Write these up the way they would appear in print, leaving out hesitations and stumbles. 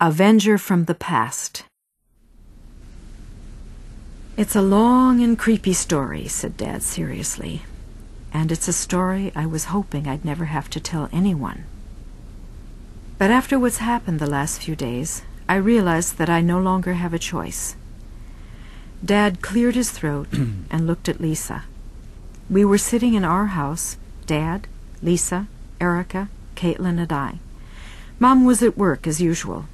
Avenger from the Past. "It's a long and creepy story," said Dad seriously. "And it's a story I was hoping I'd never have to tell anyone. But after what's happened the last few days, I realized that I no longer have a choice." Dad cleared his throat and looked at Lisa. We were sitting in our house, Dad, Lisa, Erica, Katelyn, and I. Mom was at work as usual.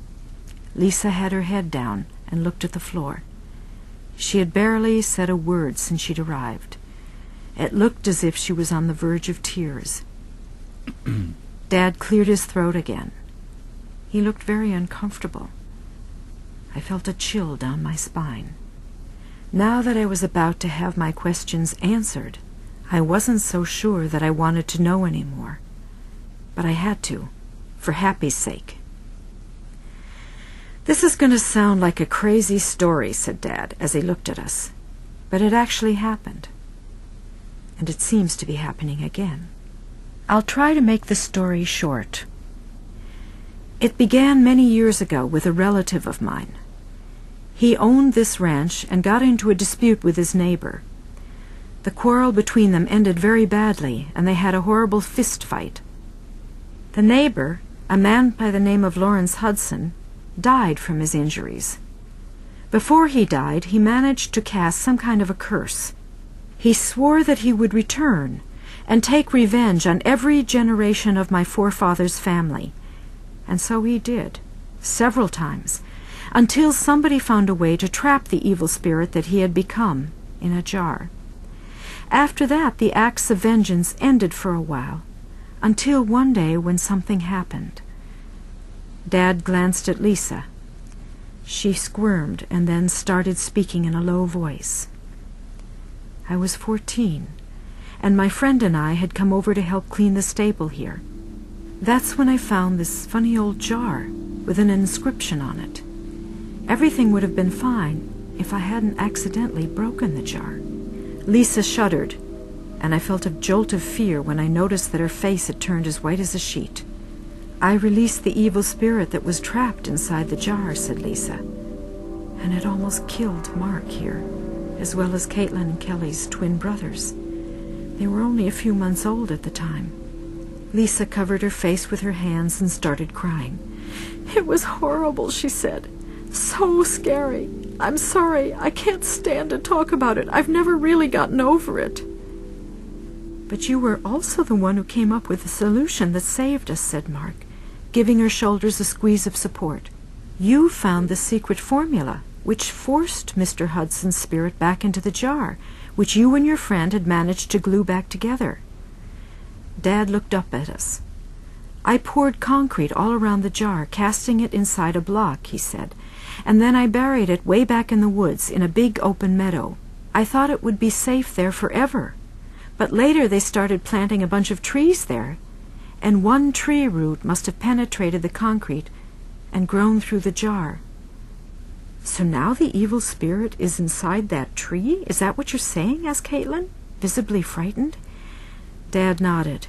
Lisa had her head down and looked at the floor. She had barely said a word since she'd arrived. It looked as if she was on the verge of tears. Dad cleared his throat again. He looked very uncomfortable. I felt a chill down my spine. Now that I was about to have my questions answered, I wasn't so sure that I wanted to know anymore. But I had to, for Happy's sake. "This is going to sound like a crazy story," said Dad as he looked at us. "But it actually happened. And it seems to be happening again. I'll try to make the story short. It began many years ago with a relative of mine. He owned this ranch and got into a dispute with his neighbor. The quarrel between them ended very badly, and they had a horrible fist fight. The neighbor, a man by the name of Lawrence Hudson, died from his injuries. Before he died, he managed to cast some kind of a curse. He swore that he would return and take revenge on every generation of my forefathers' family. And so he did, several times, until somebody found a way to trap the evil spirit that he had become in a jar. After that, the acts of vengeance ended for a while, until one day when something happened." Dad glanced at Lisa. She squirmed and then started speaking in a low voice. "I was 14, and my friend and I had come over to help clean the stable here. That's when I found this funny old jar with an inscription on it. Everything would have been fine if I hadn't accidentally broken the jar." Lisa shuddered, and I felt a jolt of fear when I noticed that her face had turned as white as a sheet. "I released the evil spirit that was trapped inside the jar," said Lisa, "and it almost killed Mark here, as well as Katelyn and Kelly's twin brothers. They were only a few months old at the time." Lisa covered her face with her hands and started crying. "It was horrible," she said. "So scary. I'm sorry. I can't stand to talk about it. I've never really gotten over it." "But you were also the one who came up with the solution that saved us," said Mark, giving her shoulders a squeeze of support. "You found the secret formula, which forced Mr. Hudson's spirit back into the jar, which you and your friend had managed to glue back together." Dad looked up at us. "I poured concrete all around the jar, casting it inside a block," he said, "and then I buried it way back in the woods in a big open meadow. I thought it would be safe there forever. But later they started planting a bunch of trees there, and one tree root must have penetrated the concrete and grown through the jar." "So now the evil spirit is inside that tree? Is that what you're saying?" asked Katelyn, visibly frightened. Dad nodded.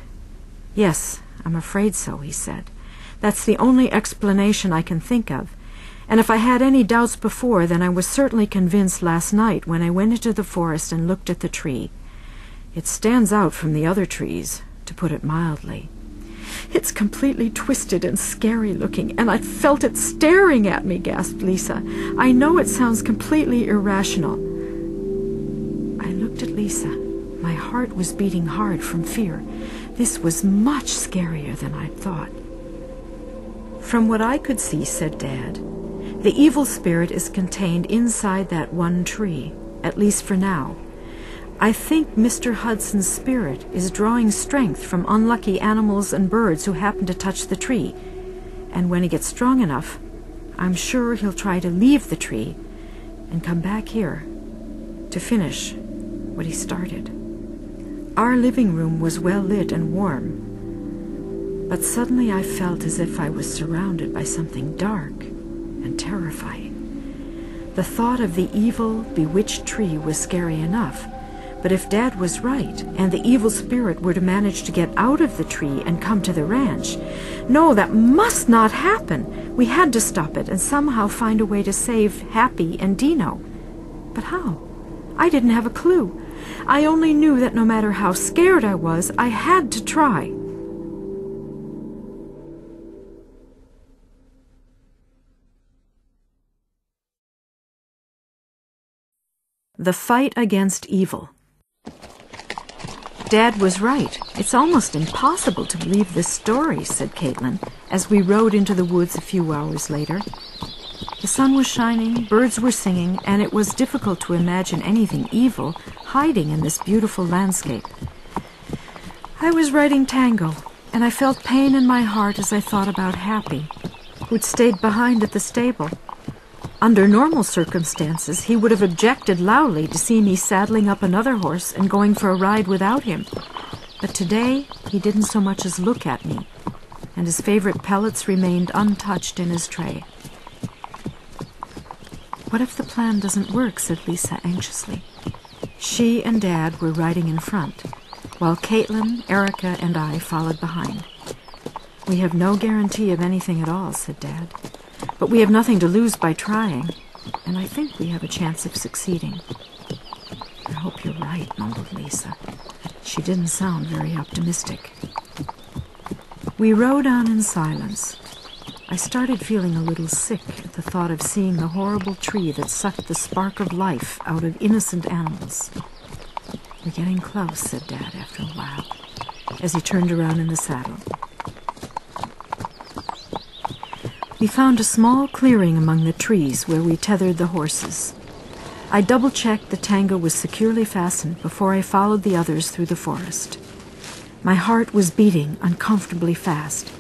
"Yes, I'm afraid so," he said. "That's the only explanation I can think of. And if I had any doubts before, then I was certainly convinced last night when I went into the forest and looked at the tree. It stands out from the other trees, to put it mildly. It's completely twisted and scary looking, and I felt it staring at me," gasped Lisa. "I know it sounds completely irrational." I looked at Lisa. My heart was beating hard from fear. This was much scarier than I'd thought. "From what I could see," said Dad, "the evil spirit is contained inside that one tree, at least for now. I think Mr. Hudson's spirit is drawing strength from unlucky animals and birds who happen to touch the tree, and when he gets strong enough, I'm sure he'll try to leave the tree and come back here to finish what he started." Our living room was well lit and warm, but suddenly I felt as if I was surrounded by something dark and terrifying. The thought of the evil, bewitched tree was scary enough, But if Dad was right, and the evil spirit were to manage to get out of the tree and come to the ranch, no, that must not happen. We had to stop it and somehow find a way to save Happy and Dino. But how? I didn't have a clue. I only knew that no matter how scared I was, I had to try. The fight against evil. Dad was right. It's almost impossible to believe this story, said Katelyn, as we rode into the woods a few hours later. The sun was shining, birds were singing, and it was difficult to imagine anything evil hiding in this beautiful landscape. I was writing tango, and I felt pain in my heart as I thought about Happy, who'd stayed behind at the stable. Under normal circumstances, he would have objected loudly to see me saddling up another horse and going for a ride without him. But today, he didn't so much as look at me, and his favorite pellets remained untouched in his tray. "What if the plan doesn't work?" said Lisa anxiously. She and Dad were riding in front, while Katelyn, Erica, and I followed behind. "We have no guarantee of anything at all," said Dad. "But we have nothing to lose by trying, and I think we have a chance of succeeding." "I hope you're right," mumbled Lisa. She didn't sound very optimistic. We rode on in silence. I started feeling a little sick at the thought of seeing the horrible tree that sucked the spark of life out of innocent animals. "We're getting close," said Dad after a while, as he turned around in the saddle. We found a small clearing among the trees where we tethered the horses. I double-checked the tango was securely fastened before I followed the others through the forest. My heart was beating uncomfortably fast,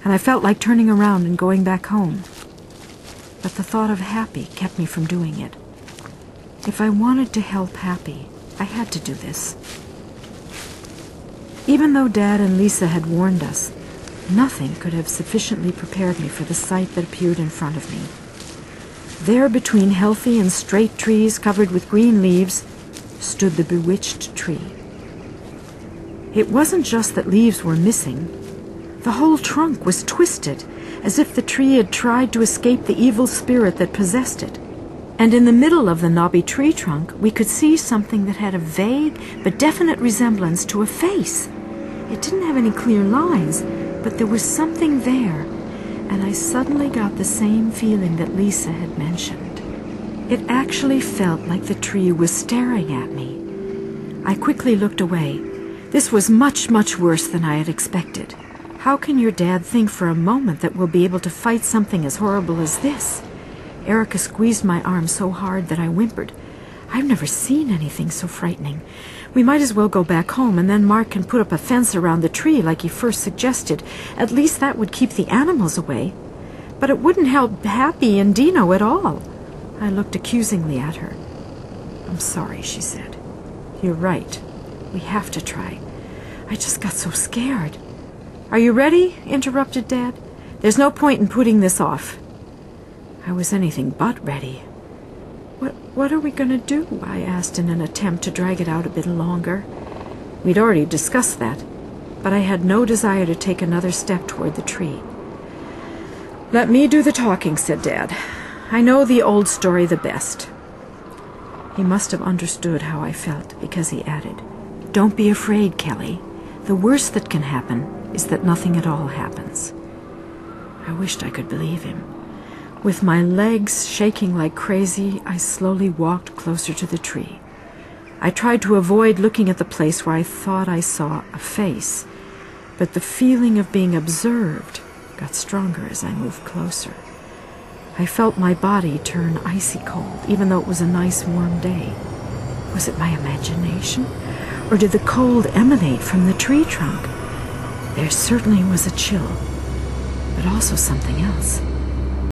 and I felt like turning around and going back home. But the thought of Happy kept me from doing it. If I wanted to help Happy, I had to do this. Even though Dad and Lisa had warned us, nothing could have sufficiently prepared me for the sight that appeared in front of me. There, between healthy and straight trees covered with green leaves, stood the Bewitched Tree. It wasn't just that leaves were missing. The whole trunk was twisted, as if the tree had tried to escape the evil spirit that possessed it. And in the middle of the knobby tree trunk, we could see something that had a vague but definite resemblance to a face. It didn't have any clear lines, but there was something there, and I suddenly got the same feeling that Lisa had mentioned. It actually felt like the tree was staring at me. I quickly looked away. This was much, much worse than I had expected. How can your dad think for a moment that we'll be able to fight something as horrible as this? Erica squeezed my arm so hard that I whimpered. "I've never seen anything so frightening. We might as well go back home, and then Mark can put up a fence around the tree like he first suggested. At least that would keep the animals away. But it wouldn't help Happy and Dino at all." I looked accusingly at her. "I'm sorry," she said. "You're right. We have to try. I just got so scared." "Are you ready?" interrupted Dad. "There's no point in putting this off." I was anything but ready. What are we going to do?" I asked in an attempt to drag it out a bit longer. We'd already discussed that, but I had no desire to take another step toward the tree. "Let me do the talking," said Dad. "I know the old story the best." He must have understood how I felt, because he added, "Don't be afraid, Kelly. The worst that can happen is that nothing at all happens." I wished I could believe him. With my legs shaking like crazy, I slowly walked closer to the tree. I tried to avoid looking at the place where I thought I saw a face, but the feeling of being observed got stronger as I moved closer. I felt my body turn icy cold, even though it was a nice warm day. Was it my imagination, or did the cold emanate from the tree trunk? There certainly was a chill, but also something else.